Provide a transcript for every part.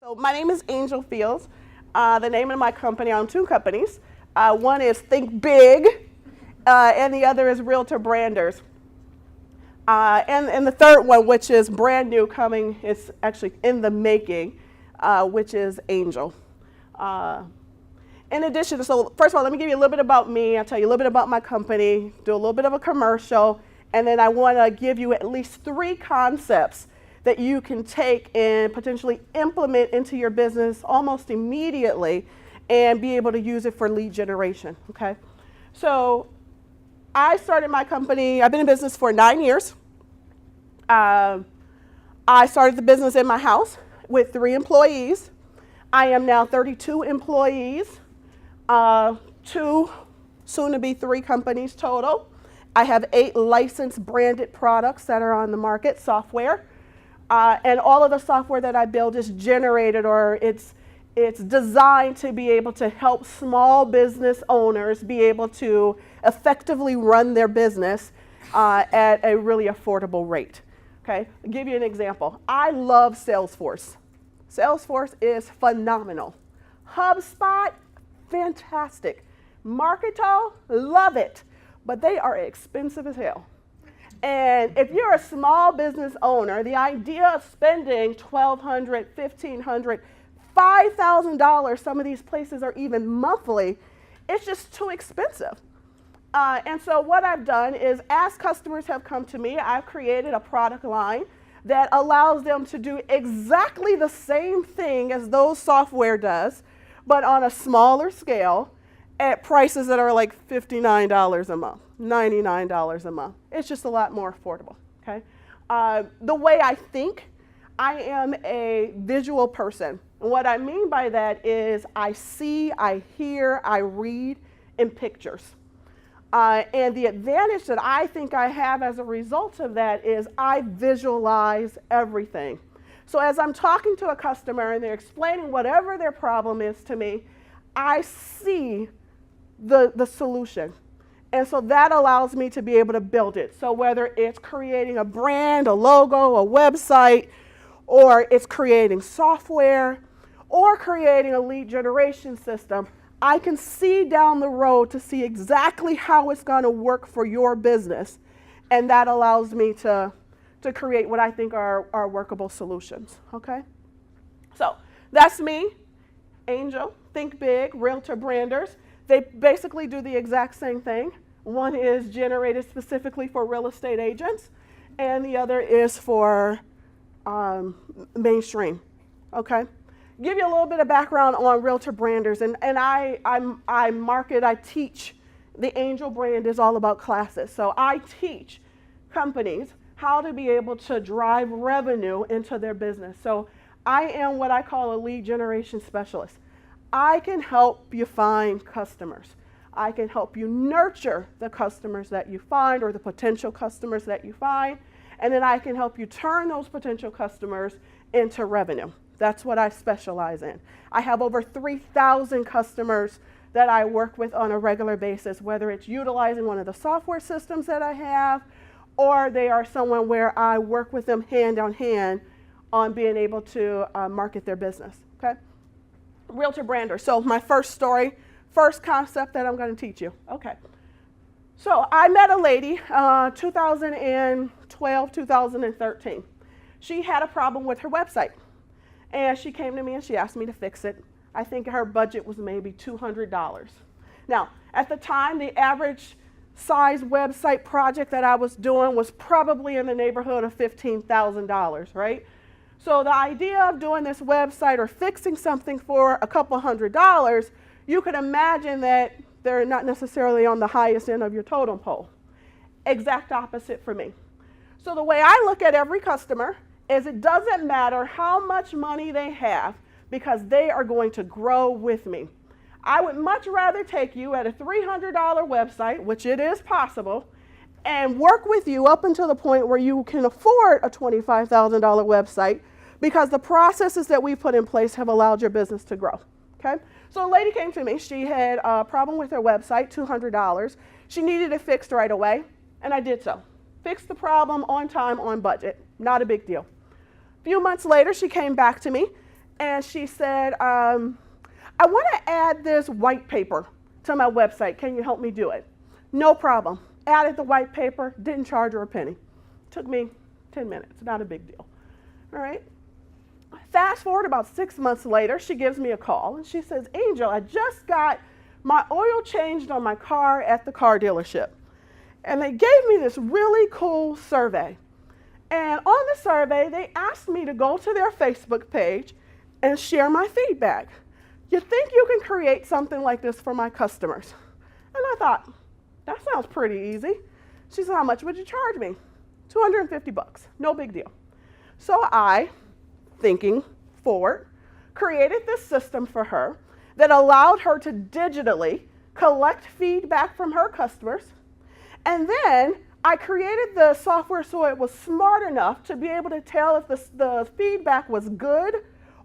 So my name is Angel Fields. The name of my company, I own two companies. One is thinkBIG, and the other is Realtor Branders. And the third one, which is brand new coming, it's actually in the making, which is Angel. In addition, so first of all, let me give you a little bit about me. I'll tell you a little bit about my company, do a little bit of a commercial, and then I want to give you at least 3 concepts that you can take and potentially implement into your business almost immediately and be able to use it for lead generation, okay? So I started my company, I've been in business for 9 years. I started the business in my house with 3 employees. I am now 32 employees, 2, soon to be 3 companies total. I have 8 licensed branded products that are on the market, software. And all of the software that I build is generated, or it's designed to be able to help small business owners be able to effectively run their business at a really affordable rate. Okay, I'll give you an example. I love Salesforce. Salesforce is phenomenal. HubSpot, fantastic. Marketo, love it, but they are expensive as hell. And if you're a small business owner, the idea of spending $1,200, $1,500, $5,000, some of these places are even monthly, it's just too expensive. And so what I've done is, as customers have come to me, I've created a product line that allows them to do exactly the same thing as those software does, but on a smaller scale at prices that are like $59 a month. $99 a month. It's just a lot more affordable, okay? The way I think, I am a visual person. And what I mean by that is I see, I hear, I read in pictures. And the advantage that I think I have as a result of that is I visualize everything. So as I'm talking to a customer and they're explaining whatever their problem is to me, I see the solution. And so that allows me to be able to build it. So whether it's creating a brand, a logo, a website, or it's creating software, or creating a lead generation system, I can see down the road to see exactly how it's going to work for your business. And that allows me to create what I think are workable solutions, okay? So that's me, Angel, thinkBIG, Realtor Branders. They basically do the exact same thing. One is generated specifically for real estate agents, and the other is for mainstream, okay? Give you a little bit of background on Realtor Branders, and I teach. The Angel brand is all about classes. So I teach companies how to be able to drive revenue into their business. So I am what I call a lead generation specialist. I can help you find customers. I can help you nurture the customers that you find, or the potential customers that you find, and then I can help you turn those potential customers into revenue. That's what I specialize in. I have over 3,000 customers that I work with on a regular basis, whether it's utilizing one of the software systems that I have, or they are someone where I work with them hand on hand on being able to market their business, okay? Realtor Brander. So my first concept that I'm going to teach you. Okay. So I met a lady 2012, 2013. She had a problem with her website. And she came to me and she asked me to fix it. I think her budget was maybe $200. Now, at the time, the average size website project that I was doing was probably in the neighborhood of $15,000, right? So the idea of doing this website or fixing something for a couple $100, you could imagine that they're not necessarily on the highest end of your totem pole. Exact opposite for me. So the way I look at every customer is it doesn't matter how much money they have, because they are going to grow with me. I would much rather take you at a $300 website, which it is possible, and work with you up until the point where you can afford a $25,000 website, because the processes that we put in place have allowed your business to grow, okay? So a lady came to me. She had a problem with her website, $200. She needed it fixed right away, and I did so. Fixed the problem on time, on budget. Not a big deal. A few months later, she came back to me, and she said, I want to add this white paper to my website. Can you help me do it? No problem. Added the white paper, didn't charge her a penny. Took me 10 minutes, not a big deal. All right. Fast forward about 6 months later, she gives me a call and she says, Angel, I just got my oil changed on my car at the car dealership. And they gave me this really cool survey. And on the survey, they asked me to go to their Facebook page and share my feedback. You think you can create something like this for my customers? And I thought, that sounds pretty easy. She said, how much would you charge me? $250, no big deal. So I, thinking forward, created this system for her that allowed her to digitally collect feedback from her customers. And then I created the software so it was smart enough to be able to tell if the feedback was good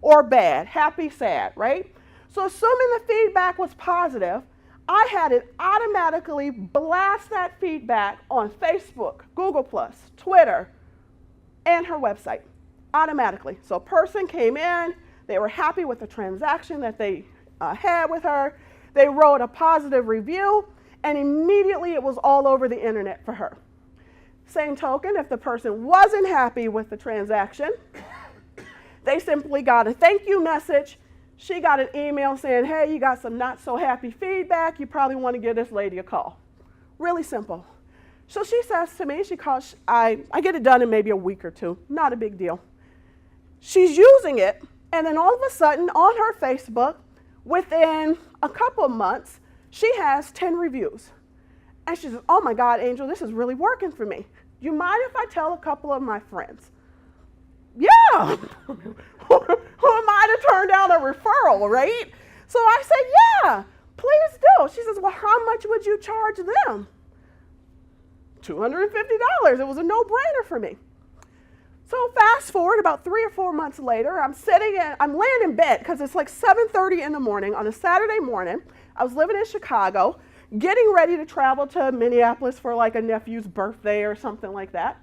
or bad, happy, sad, right? So assuming the feedback was positive, I had it automatically blast that feedback on Facebook, Google+, Twitter, and her website, automatically. So a person came in, they were happy with the transaction that they had with her, they wrote a positive review, and immediately it was all over the internet for her. Same token, if the person wasn't happy with the transaction, they simply got a thank you message. She got an email saying, hey, you got some not so happy feedback. You probably want to give this lady a call. Really simple. So she says to me, I get it done in maybe a week or two. Not a big deal. She's using it, and then all of a sudden on her Facebook, within a couple of months, she has 10 reviews. And she says, oh my God, Angel, this is really working for me. You mind if I tell a couple of my friends? Yeah. Who am I to turn down a referral, right? So I said, yeah, please do. She says, well, how much would you charge them? $250. It was a no-brainer for me. So fast forward about 3 or 4 months later, I'm laying in bed because it's like 7:30 in the morning on a Saturday morning. I was living in Chicago, getting ready to travel to Minneapolis for like a nephew's birthday or something like that.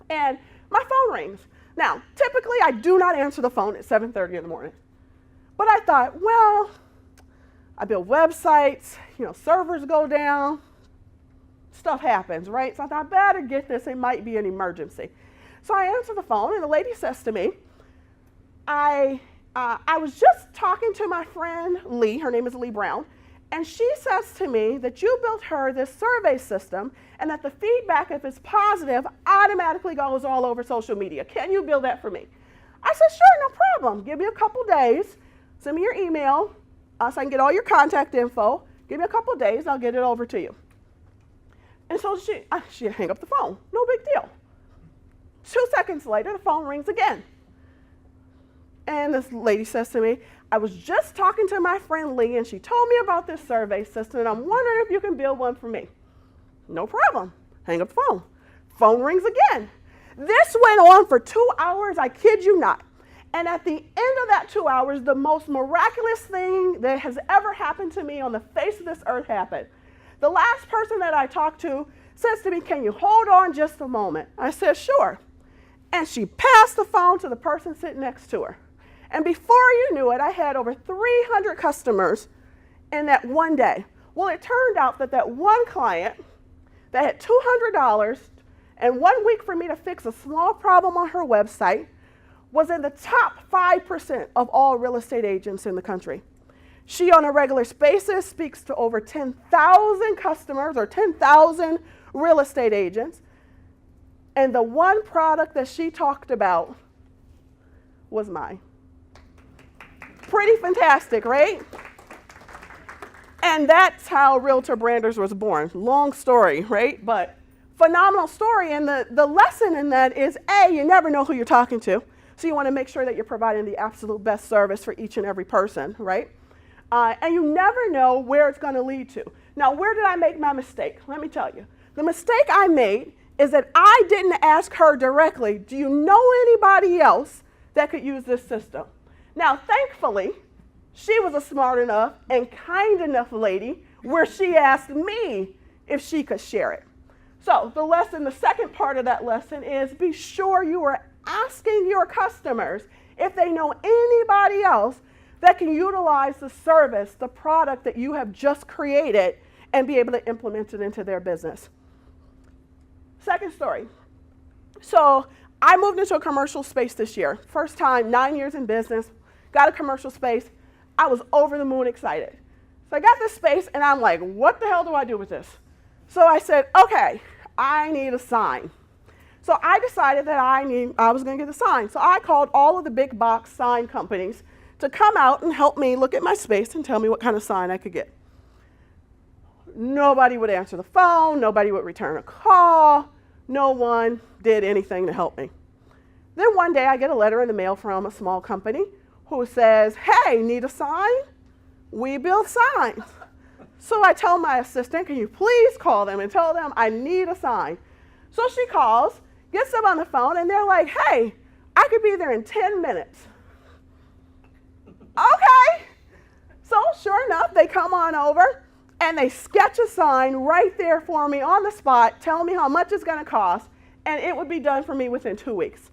And my phone rings. Now, typically I do not answer the phone at 7:30 in the morning. But I thought, well, I build websites, servers go down, stuff happens, right? So I thought, I better get this, it might be an emergency. So I answer the phone and the lady says to me, I was just talking to my friend Lee, her name is Lee Brown, and she says to me that you built her this survey system and that the feedback, if it's positive, automatically goes all over social media. Can you build that for me? I said, sure, no problem. Give me a couple days. Send me your email so I can get all your contact info. Give me a couple days, I'll get it over to you. And so she hung up the phone. No big deal. 2 seconds later, the phone rings again. And this lady says to me, I was just talking to my friend Lee, and she told me about this survey system, and I'm wondering if you can build one for me. No problem. Hang up the phone. Phone rings again. This went on for 2 hours, I kid you not. And at the end of that 2 hours, the most miraculous thing that has ever happened to me on the face of this earth happened. The last person that I talked to says to me, can you hold on just a moment? I said, sure. And she passed the phone to the person sitting next to her. And before you knew it, I had over 300 customers in that one day. Well, it turned out that one client that had $200 and 1 week for me to fix a small problem on her website was in the top 5% of all real estate agents in the country. She, on a regular basis, speaks to over 10,000 customers or 10,000 real estate agents. And the one product that she talked about was mine. Pretty fantastic, right? And that's how Realtor Branders was born. Long story, right? But phenomenal story. And the lesson in that is, A, you never know who you're talking to. So you want to make sure that you're providing the absolute best service for each and every person, right? And you never know where it's going to lead to. Now, where did I make my mistake? Let me tell you. The mistake I made is that I didn't ask her directly, do you know anybody else that could use this system? Now, thankfully, she was a smart enough and kind enough lady where she asked me if she could share it. So the lesson, the second part of that lesson is be sure you are asking your customers if they know anybody else that can utilize the service, the product that you have just created and be able to implement it into their business. Second story. So I moved into a commercial space this year. First time, 9 years in business, got a commercial space. I was over the moon excited. So I got this space and I'm like, what the hell do I do with this? So I said, okay, I need a sign. So I decided that I was going to get a sign. So I called all of the big box sign companies to come out and help me look at my space and tell me what kind of sign I could get. Nobody would answer the phone. Nobody would return a call. No one did anything to help me. Then one day I get a letter in the mail from a small company who says, hey, need a sign? We build signs. So I tell my assistant, can you please call them and tell them I need a sign? So she calls, gets them on the phone, and they're like, hey, I could be there in 10 minutes. Okay. So sure enough, they come on over and they sketch a sign right there for me on the spot, tell me how much it's going to cost, and it would be done for me within 2 weeks.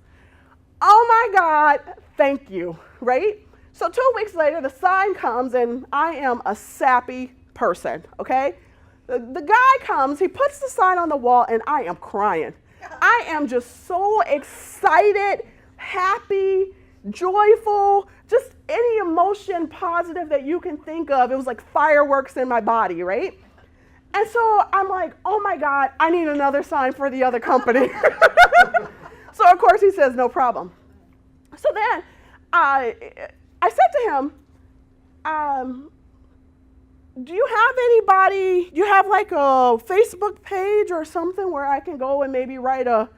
Oh my God, thank you, right? So 2 weeks later, the sign comes, and I am a sappy person, okay? The guy comes, he puts the sign on the wall, and I am crying. I am just so excited, happy, joyful, just any emotion positive that you can think of. It was like fireworks in my body, right? And so I'm like, oh my God, I need another sign for the other company. So of course he says, no problem. So then I said to him, do you have anybody, do you have like a Facebook page or something where I can go and maybe write a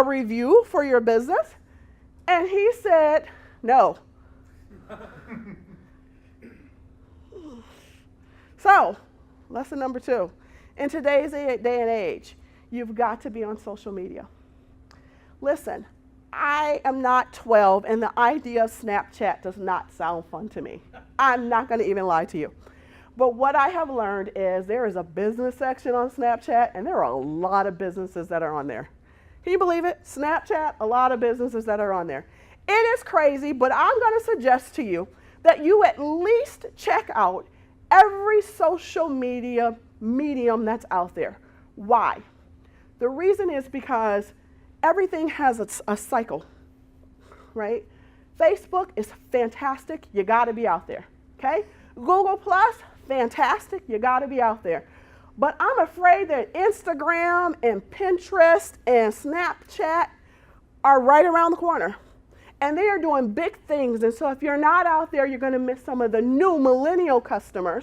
review for your business? And he said, no. So, lesson number 2. In today's day and age, you've got to be on social media. Listen, I am not 12, and the idea of Snapchat does not sound fun to me. I'm not going to even lie to you. But what I have learned is there is a business section on Snapchat, and there are a lot of businesses that are on there. Can you believe it? Snapchat, a lot of businesses that are on there. It is crazy, but I'm going to suggest to you that you at least check out every social media medium that's out there. Why? The reason is because everything has a cycle, right? Facebook is fantastic. You got to be out there, okay? Google Plus, fantastic. You got to be out there. But I'm afraid that Instagram and Pinterest and Snapchat are right around the corner. And they are doing big things. And so if you're not out there, you're going to miss some of the new millennial customers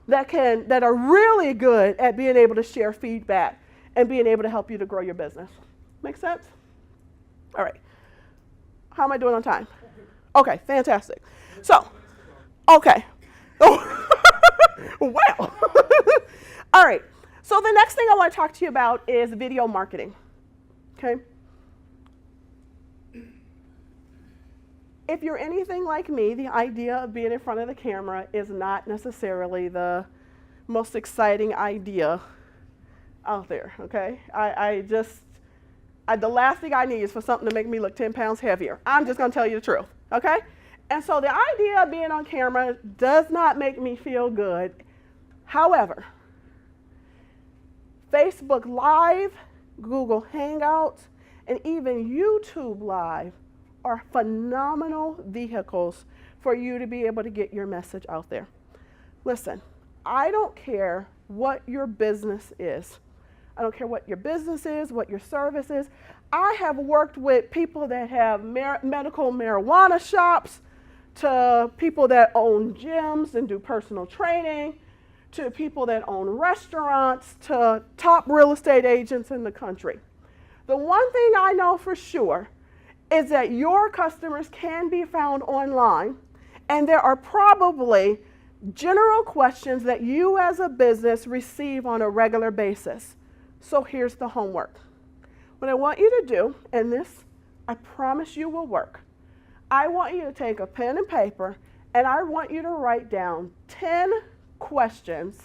that are really good at being able to share feedback and being able to help you to grow your business. Make sense? All right. How am I doing on time? Okay, fantastic. So, okay. Well. All right. So the next thing I want to talk to you about is video marketing. Okay? If you're anything like me, the idea of being in front of the camera is not necessarily the most exciting idea out there, okay? The last thing I need is for something to make me look 10 pounds heavier. I'm just going to tell you the truth, okay? And so the idea of being on camera does not make me feel good. However, Facebook Live, Google Hangouts, and even YouTube Live are phenomenal vehicles for you to be able to get your message out there. Listen, I don't care what your business is. I don't care what your business is, what your service is. I have worked with people that have medical marijuana shops, to people that own gyms and do personal training, to people that own restaurants, to top real estate agents in the country. The one thing I know for sure is that your customers can be found online, and there are probably general questions that you as a business receive on a regular basis. So here's the homework. What I want you to do, and this I promise you will work, I want you to take a pen and paper, and I want you to write down 10 questions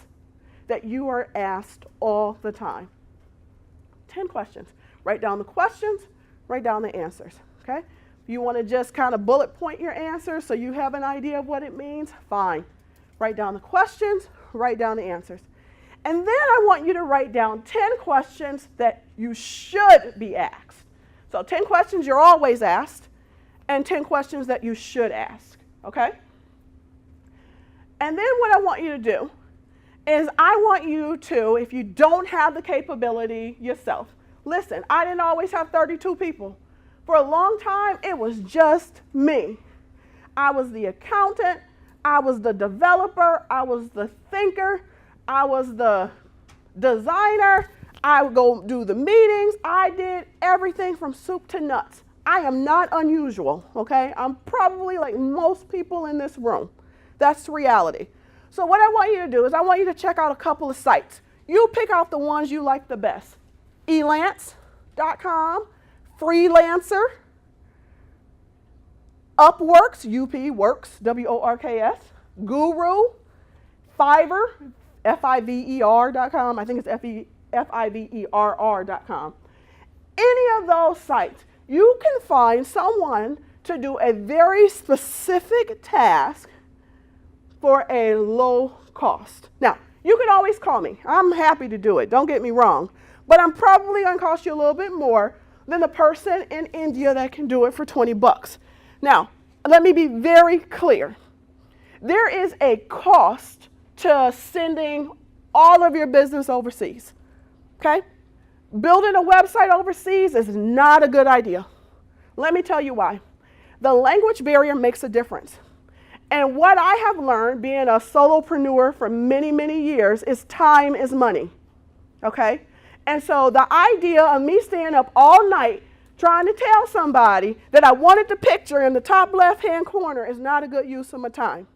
that you are asked all the time. 10 questions. Write down the questions, write down the answers. Okay? If you want to just kind of bullet point your answers so you have an idea of what it means, fine. Write down the questions, write down the answers. And then I want you to write down 10 questions that you should be asked. So 10 questions you're always asked, and 10 questions that you should ask, okay? And then what I want you to do is I want you to, if you don't have the capability yourself, listen, I didn't always have 32 people. For a long time, it was just me. I was the accountant, I was the developer, I was the thinker, I was the designer, I would go do the meetings, I did everything from soup to nuts. I am not unusual, okay? I'm probably like most people in this room. That's the reality. So what I want you to do is I want you to check out a couple of sites. You pick out the ones you like the best. Elance.com, Freelancer, Upworks, Works, WORKS, Guru, Fiverr, Fiverr.com, I think it's Fiverr.com. Any of those sites, you can find someone to do a very specific task for a low cost. Now, you can always call me. I'm happy to do it, don't get me wrong. But I'm probably going to cost you a little bit more than the person in India that can do it for 20 bucks. Now, let me be very clear. There is a cost to sending all of your business overseas, okay? Building a website overseas is not a good idea. Let me tell you why. The language barrier makes a difference. And what I have learned being a solopreneur for many, many years is time is money, okay? And so the idea of me staying up all night trying to tell somebody that I wanted the picture in the top left-hand corner is not a good use of my time.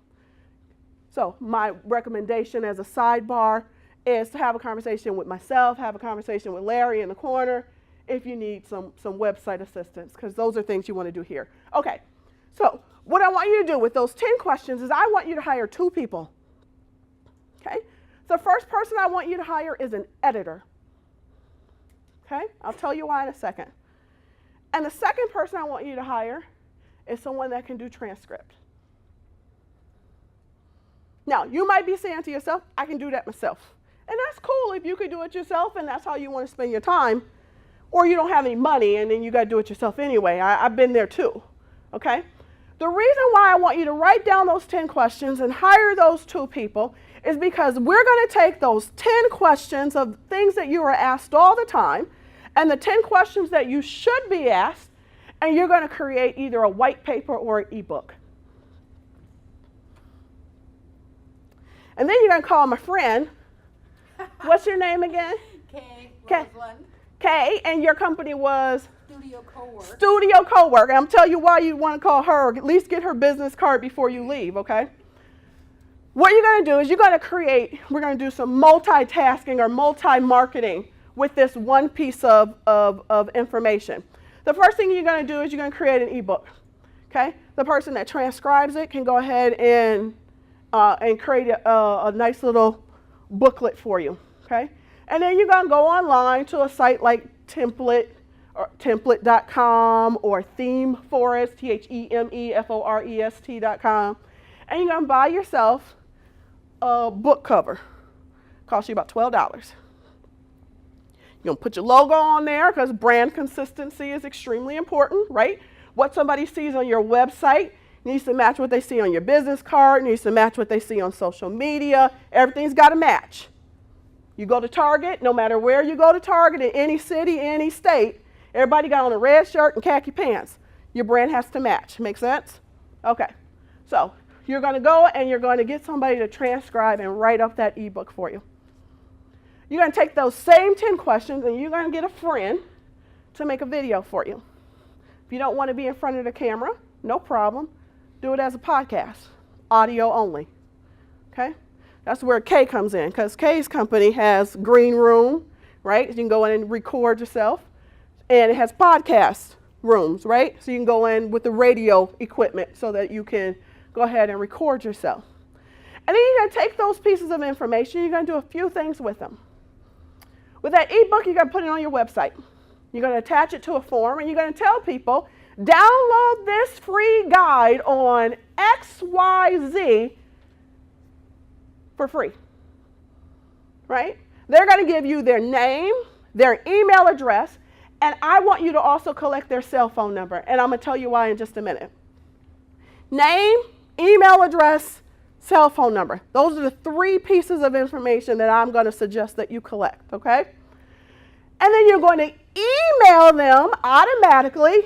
So my recommendation as a sidebar is to have a conversation with myself, have a conversation with Larry in the corner if you need some website assistance, because those are things you want to do here. Okay, so what I want you to do with those 10 questions is I want you to hire 2 people. Okay, the first person I want you to hire is an editor. Okay, I'll tell you why in a second. And the second person I want you to hire is someone that can do transcript. Now, you might be saying to yourself, I can do that myself. And that's cool if you could do it yourself and that's how you want to spend your time. Or you don't have any money and then you got to do it yourself anyway. I've been there too, okay? The reason why I want you to write down those 10 questions and hire those 2 people is because we're going to take those 10 questions of things that you are asked all the time and the 10 questions that you should be asked, and you're going to create either a white paper or an ebook. And then you're going to call my friend. What's your name again? Kay. Kay, and your company was? Studio Co-work. Studio Co-work. And I'm telling you why you want to call her. At least get her business card before you leave, okay? What you're going to do is we're going to do some multitasking or multi-marketing with this one piece of information. The first thing you're going to do is you're going to create an ebook, okay? The person that transcribes it can go ahead and create a nice little booklet for you, okay? And then you're going to go online to a site like template.com or themeforest, ThemeForest.com, and you're going to buy yourself a book cover. Costs you about $12. You're going to put your logo on there because brand consistency is extremely important, right? What somebody sees on your website needs to match what they see on your business card, needs to match what they see on social media. Everything's got to match. You go to Target, no matter where you go to Target, in any city, any state, everybody got on a red shirt and khaki pants. Your brand has to match. Make sense? Okay. So you're going to go and you're going to get somebody to transcribe and write up that ebook for you. You're going to take those same 10 questions and you're going to get a friend to make a video for you. If you don't want to be in front of the camera, no problem. Do it as a podcast, audio only, okay? That's where Kay comes in, because Kay's company has green room, right? You can go in and record yourself, and it has podcast rooms, right? So you can go in with the radio equipment so that you can go ahead and record yourself. And then you're going to take those pieces of information, you're going to do a few things with them. With that ebook, you're going to put it on your website. You're going to attach it to a form, and you're going to tell people, download this free guide on XYZ for free, right? They're going to give you their name, their email address, and I want you to also collect their cell phone number, and I'm going to tell you why in just a minute. Name, email address, cell phone number. Those are the 3 pieces of information that I'm going to suggest that you collect, okay? And then you're going to email them automatically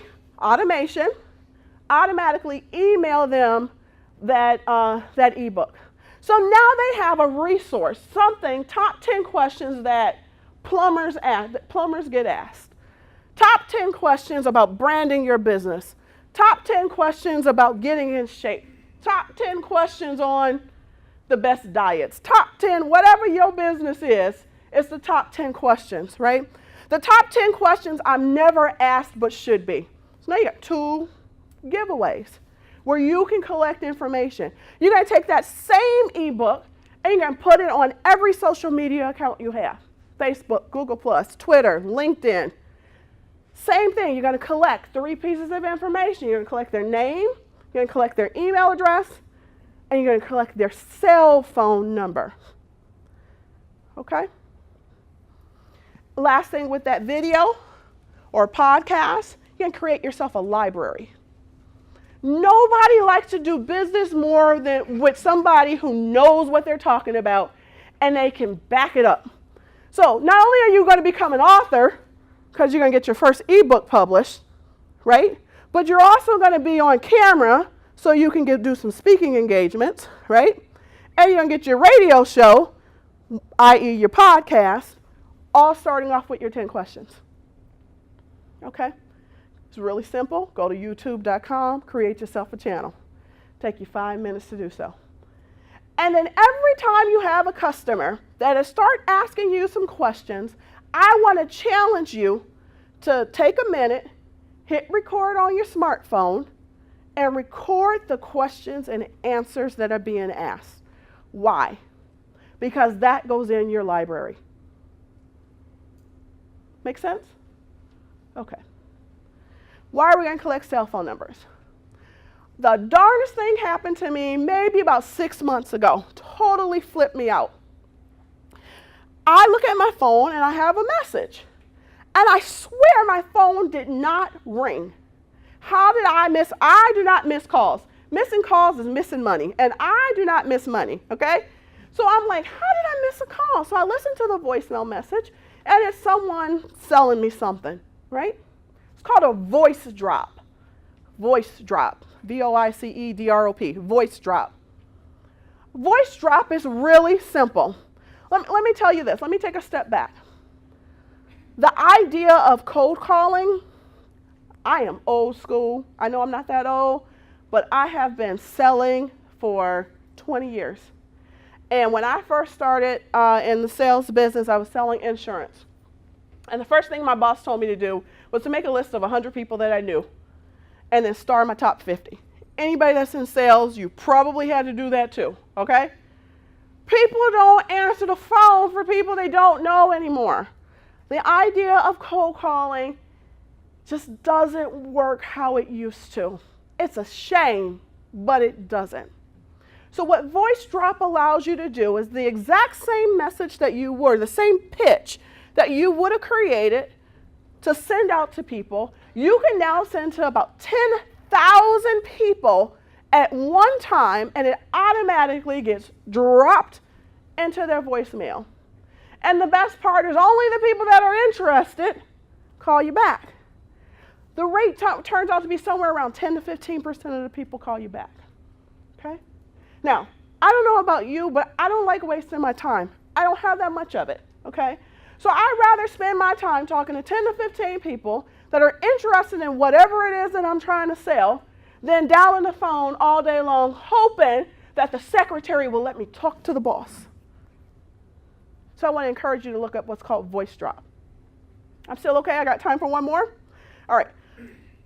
email them that ebook. So now they have a resource, something, top 10 questions that plumbers get asked. Top 10 questions about branding your business. Top 10 questions about getting in shape. Top 10 questions on the best diets. Top 10, whatever your business is, it's the top 10 questions, right? The top 10 questions I'm never asked but should be. So now you got 2 giveaways where you can collect information. You're going to take that same ebook and you're going to put it on every social media account you have. Facebook, Google+, Twitter, LinkedIn. Same thing, you're going to collect 3 pieces of information. You're going to collect their name, you're going to collect their email address, and you're going to collect their cell phone number. Okay? Last thing with that video or podcast, you can create yourself a library. Nobody likes to do business more than with somebody who knows what they're talking about and they can back it up. So not only are you going to become an author because you're going to get your first ebook published, right? But you're also going to be on camera so you can do some speaking engagements, right? And you're going to get your radio show, i.e. your podcast, all starting off with your 10 questions. Okay? It's really simple. Go to youtube.com, create yourself a channel. Take you 5 minutes to do so. And then every time you have a customer that start asking you some questions, I want to challenge you to take a minute, hit record on your smartphone, and record the questions and answers that are being asked. Why? Because that goes in your library. Make sense? Okay. Why are we going to collect cell phone numbers? The darndest thing happened to me maybe about 6 months ago. Totally flipped me out. I look at my phone and I have a message. And I swear my phone did not ring. How did I miss? I do not miss calls. Missing calls is missing money. And I do not miss money, okay? So I'm like, how did I miss a call? So I listen to the voicemail message and it's someone selling me something, right? It's called a voice drop. Voice drop. VOICEDROP. Voice drop. Voice drop is really simple. Let me tell you this. Let me take a step back. The idea of cold calling, I am old school. I know I'm not that old, but I have been selling for 20 years. And when I first started in the sales business, I was selling insurance. And the first thing my boss told me to do was to make a list of 100 people that I knew and then star my top 50. Anybody that's in sales, you probably had to do that too, okay? People don't answer the phone for people they don't know anymore. The idea of cold calling just doesn't work how it used to. It's a shame, but it doesn't. So what voice drop allows you to do is the exact same message that you were, the same pitch that you would have created to send out to people, you can now send to about 10,000 people at one time, and it automatically gets dropped into their voicemail. And the best part is only the people that are interested call you back. The rate turns out to be somewhere around 10 to 15% of the people call you back. Okay? Now, I don't know about you, but I don't like wasting my time. I don't have that much of it. Okay? So I'd rather spend my time talking to 10 to 15 people that are interested in whatever it is that I'm trying to sell than dialing the phone all day long hoping that the secretary will let me talk to the boss. So I want to encourage you to look up what's called voice drop. I'm still okay? I got time for one more? All right.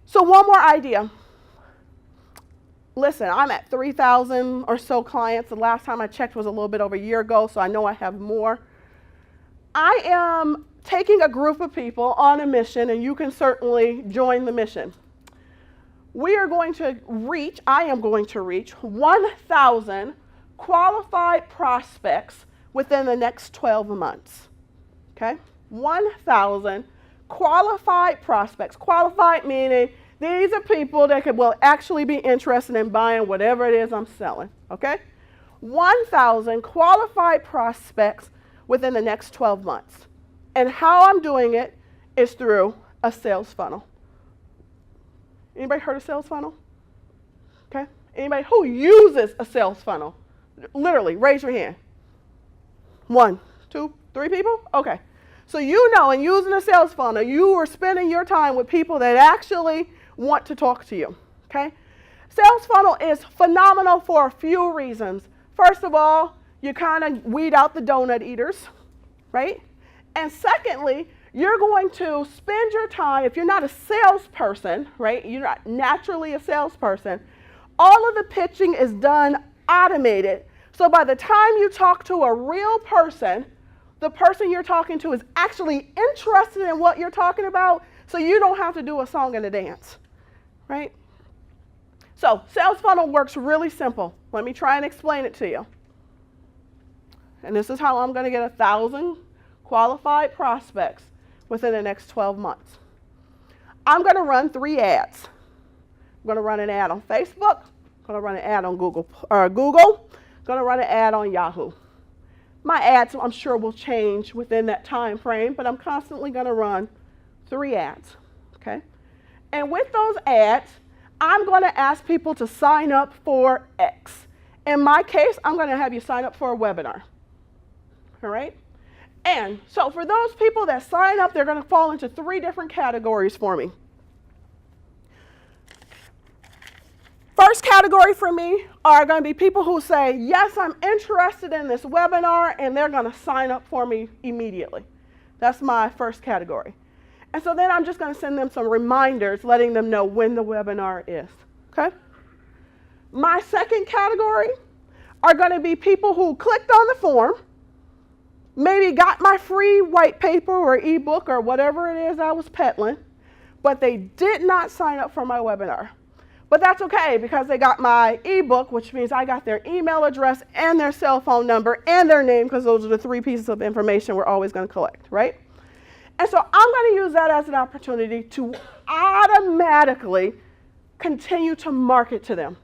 So one more idea. Listen, I'm at 3,000 or so clients. The last time I checked was a little bit over a year ago, so I know I have more. I am taking a group of people on a mission, and you can certainly join the mission. We are going to reach, I am going to reach 1,000 qualified prospects within the next 12 months. Okay? 1,000 qualified prospects. Qualified meaning these are people that will actually be interested in buying whatever it is I'm selling. Okay? 1,000 qualified prospects within the next 12 months. And how I'm doing it is through a sales funnel. Anybody heard of sales funnel? Okay. Anybody who uses a sales funnel? Literally, raise your hand. 1, 2, 3 people? Okay. So you know, in using a sales funnel, you are spending your time with people that actually want to talk to you. Okay. Sales funnel is phenomenal for a few reasons. First of all, you kind of weed out the donut eaters, right? And secondly, you're going to spend your time, if you're not a salesperson, right? You're not naturally a salesperson, all of the pitching is done automated. So by the time you talk to a real person, the person you're talking to is actually interested in what you're talking about, so you don't have to do a song and a dance, right? So sales funnel works really simple. Let me try and explain it to you. And this is how I'm going to get 1,000 qualified prospects within the next 12 months. I'm going to run 3 ads. I'm going to run an ad on Facebook. I'm going to run an ad on Google. I'm going to run an ad on Yahoo. My ads, I'm sure, will change within that time frame, but I'm constantly going to run 3 ads. Okay? And with those ads, I'm going to ask people to sign up for X. In my case, I'm going to have you sign up for a webinar. All right? And so for those people that sign up, they're going to fall into 3 different categories for me. First category for me are going to be people who say, yes, I'm interested in this webinar, and they're going to sign up for me immediately. That's my first category. And so then I'm just going to send them some reminders letting them know when the webinar is. Okay? My second category are going to be people who clicked on the form, maybe got my free white paper or ebook or whatever it is I was peddling, but they did not sign up for my webinar. But that's okay, because they got my ebook, which means I got their email address and their cell phone number and their name, because those are the 3 pieces of information we're always going to collect, right? And so I'm going to use that as an opportunity to automatically continue to market to them,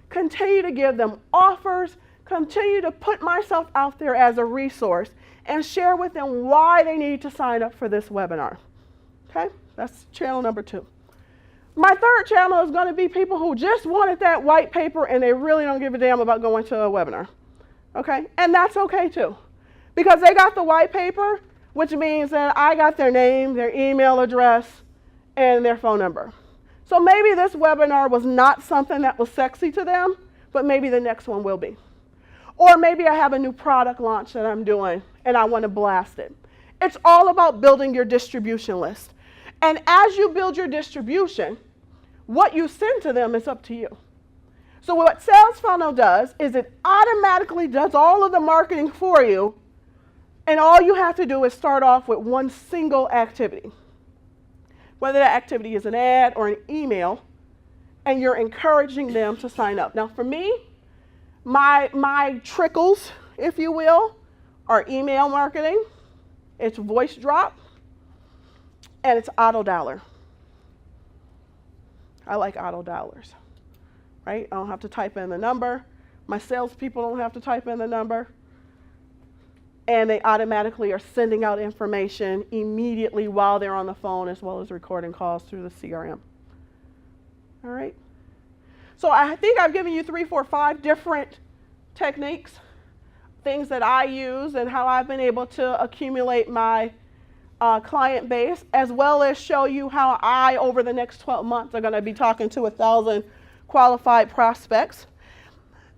continue to give them offers, continue to put myself out there as a resource, and share with them why they need to sign up for this webinar. Okay? That's channel number 2. My third channel is going to be people who just wanted that white paper and they really don't give a damn about going to a webinar. Okay? And that's okay too. Because they got the white paper, which means that I got their name, their email address, and their phone number. So maybe this webinar was not something that was sexy to them, but maybe the next one will be. Or maybe I have a new product launch that I'm doing and I want to blast it. It's all about building your distribution list. And as you build your distribution, what you send to them is up to you. So what Sales Funnel does is it automatically does all of the marketing for you, and all you have to do is start off with one single activity. Whether that activity is an ad or an email, and you're encouraging them to sign up. Now for me, my trickles, if you will, are email marketing, it's voice drop, and it's auto dialer. I like auto dialers, right? I don't have to type in the number. My salespeople don't have to type in the number. And they automatically are sending out information immediately while they're on the phone, as well as recording calls through the CRM. All right? So I think I've given you 3, 4, 5 different techniques, things that I use and how I've been able to accumulate my client base, as well as show you how I, over the next 12 months, are going to be talking to 1,000 qualified prospects.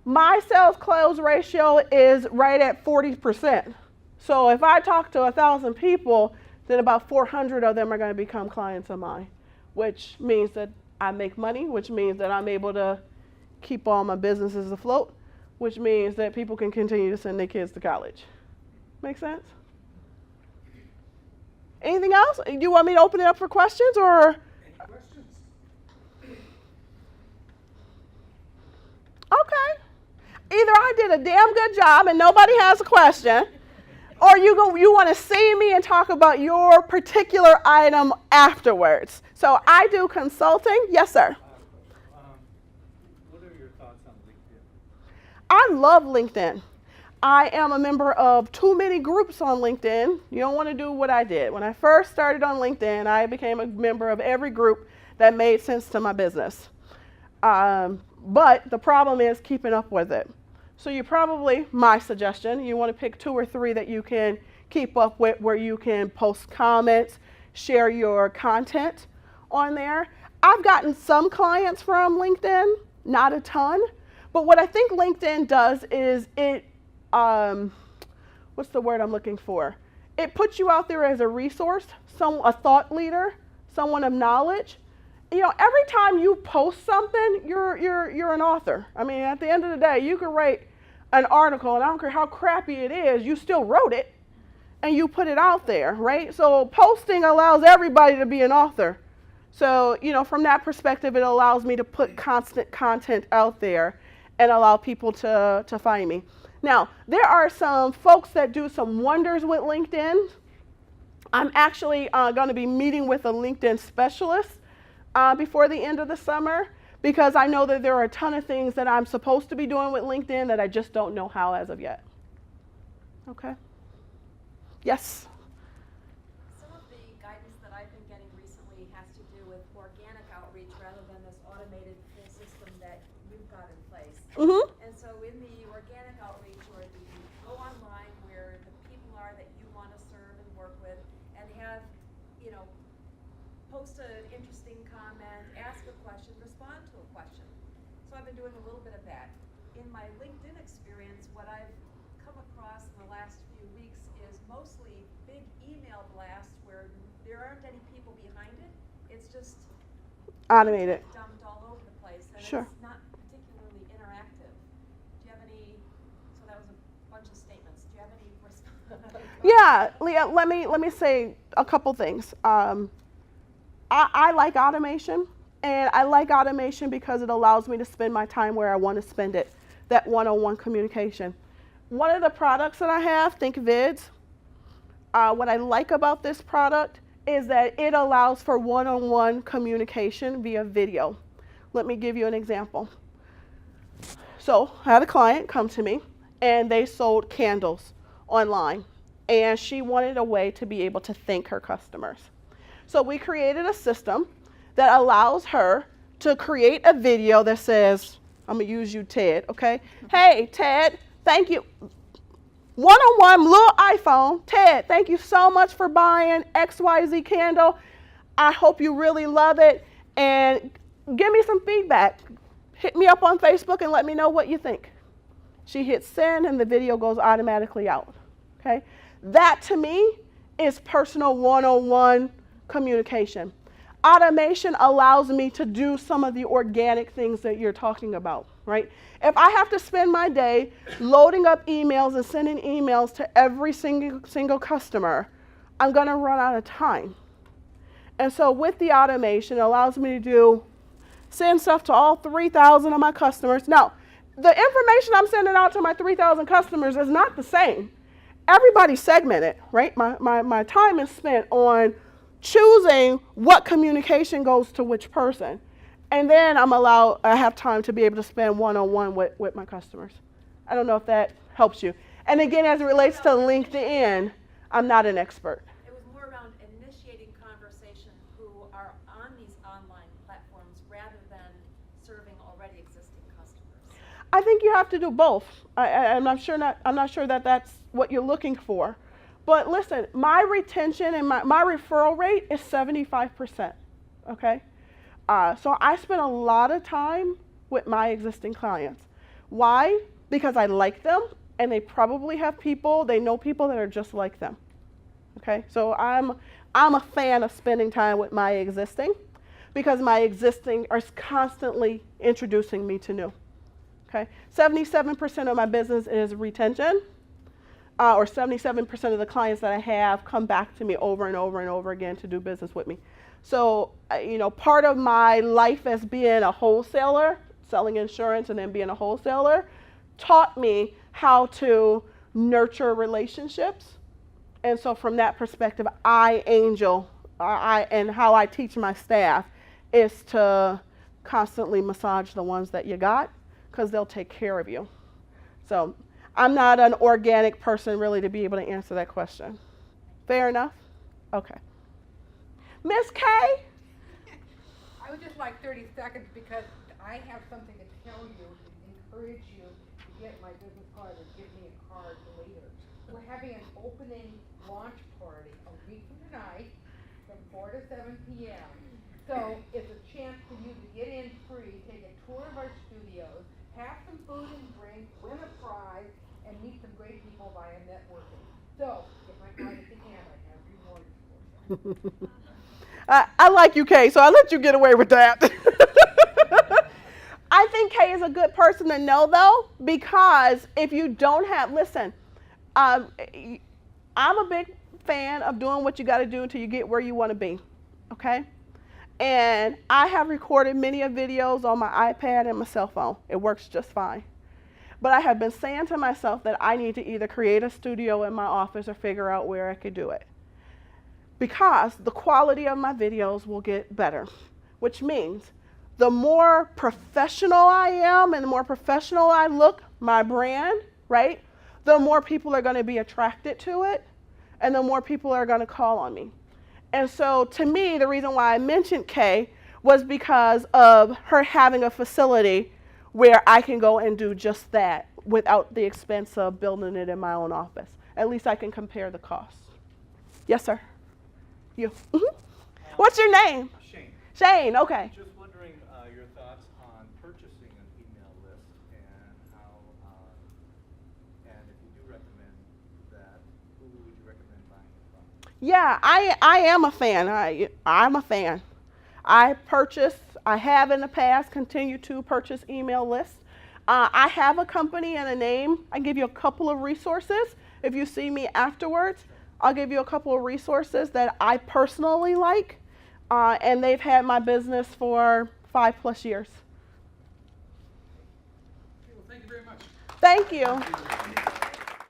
My sales close ratio is right at 40%. So if I talk to 1,000 people, then about 400 of them are going to become clients of mine, which means that I make money, which means that I'm able to keep all my businesses afloat, which means that people can continue to send their kids to college. Make sense? Anything else? Do you want me to open it up for questions or? Any questions? Okay. Either I did a damn good job and nobody has a question, or you want to see me and talk about your particular item afterwards. So I do consulting. Yes, sir. What are your thoughts on LinkedIn? I love LinkedIn. I am a member of too many groups on LinkedIn. You don't want to do what I did. When I first started on LinkedIn, I became a member of every group that made sense to my business. But the problem is keeping up with it. So you probably, my suggestion, you want to pick 2 or 3 that you can keep up with, where you can post comments, share your content on there. I've gotten some clients from LinkedIn, not a ton, but what I think LinkedIn does is it, what's the word I'm looking for? It puts you out there as a resource, a thought leader, someone of knowledge. You know, every time you post something, you're an author. I mean, at the end of the day, you can write an article, and I don't care how crappy it is, you still wrote it, and you put it out there, right? So posting allows everybody to be an author. So, you know, from that perspective, it allows me to put constant content out there and allow people to find me. Now, there are some folks that do some wonders with LinkedIn. I'm actually going to be meeting with a LinkedIn specialist before the end of the summer, because I know that there are a ton of things that I'm supposed to be doing with LinkedIn that I just don't know how as of yet. Okay. Yes? Some of the guidance that I've been getting recently has to do with organic outreach rather than this automated system that you've got in place. Mm-hmm. And so in the organic outreach, or the go online where the people are that you want to serve and work with, and have, you know, post an interesting comment, ask a question, respond to a question. So I've been doing a little bit of that. In my LinkedIn experience, what I've come across in the last few weeks is mostly big email blasts where there aren't any people behind it. It's just Automated. dumped all over the place, and Sure. it's not particularly interactive. Do you have any? So that was a bunch of statements. Do you have any response? Yeah, Leah, let me say a couple things. I like automation, and I like automation because it allows me to spend my time where I want to spend it, that one-on-one communication. One of the products that I have, thinkBIG, what I like about this product is that it allows for one-on-one communication via video. Let me give you an example. So I had a client come to me, and they sold candles online, and she wanted a way to be able to thank her customers. So we created a system that allows her to create a video that says, I'm going to use you, Ted, okay? Hey, Ted, thank you. One-on-one little iPhone. Ted, thank you so much for buying XYZ candle. I hope you really love it. And give me some feedback. Hit me up on Facebook and let me know what you think. She hits send and the video goes automatically out, okay? That to me is personal one-on-one communication. Automation allows me to do some of the organic things that you're talking about, right? If I have to spend my day loading up emails and sending emails to every single customer, I'm going to run out of time. And so with the automation, it allows me to send stuff to all 3,000 of my customers. Now, the information I'm sending out to my 3,000 customers is not the same. Everybody's segmented, right? My time is spent on choosing what communication goes to which person. And then I have time to be able to spend one-on-one with my customers. I don't know if that helps you. And again, as it relates to LinkedIn, I'm not an expert. It was more around initiating conversation who are on these online platforms rather than serving already existing customers. I think you have to do both. I'm not sure that that's what you're looking for. But listen, my retention and my referral rate is 75%, okay? So I spend a lot of time with my existing clients. Why? Because I like them, and they probably have they know people that are just like them, okay? So I'm a fan of spending time with my existing, because my existing are constantly introducing me to new, okay? 77% of my business is retention. or 77% of the clients that I have come back to me over and over and over again to do business with me. So, part of my life as being a wholesaler, selling insurance and then being a wholesaler, taught me how to nurture relationships. And so from that perspective, and how I teach my staff is to constantly massage the ones that you got, because they'll take care of you. So I'm not an organic person really to be able to answer that question. Fair enough? Okay. Miss K? I would just like 30 seconds because I have something to tell you and encourage you to get my business card and give me a card later. We're having an opening launch party a week from tonight from 4 to 7 p.m. So it's a chance for you to get in free, take a tour of our studios, have some food and drink, win a prize, and meet some great people via networking. So if I find it can, I have rewards for you. I like you, Kay, so I let you get away with that. I think Kay is a good person to know, though, because if you don't have, listen, I'm a big fan of doing what you got to do until you get where you want to be, okay? And I have recorded many of videos on my iPad and my cell phone. It works just fine. But I have been saying to myself that I need to either create a studio in my office or figure out where I could do it, because the quality of my videos will get better, which means the more professional I am and the more professional I look, my brand, right, the more people are going to be attracted to it and the more people are going to call on me. And so to me, the reason why I mentioned Kay was because of her having a facility where I can go and do just that without the expense of building it in my own office. At least I can compare the costs. Yes, sir. You. Mm-hmm. What's your name? Shane. Shane, okay. Just wondering your thoughts on purchasing an email list and how, and if you do recommend that, who would you recommend buying it from? Yeah, I am a fan. I'm a fan. I have in the past, continue to purchase email lists. I have a company and a name. I can give you a couple of resources. If you see me afterwards, I'll give you a couple of resources that I personally like, and they've had my business for 5+ years. Well, thank you very much. Thank you.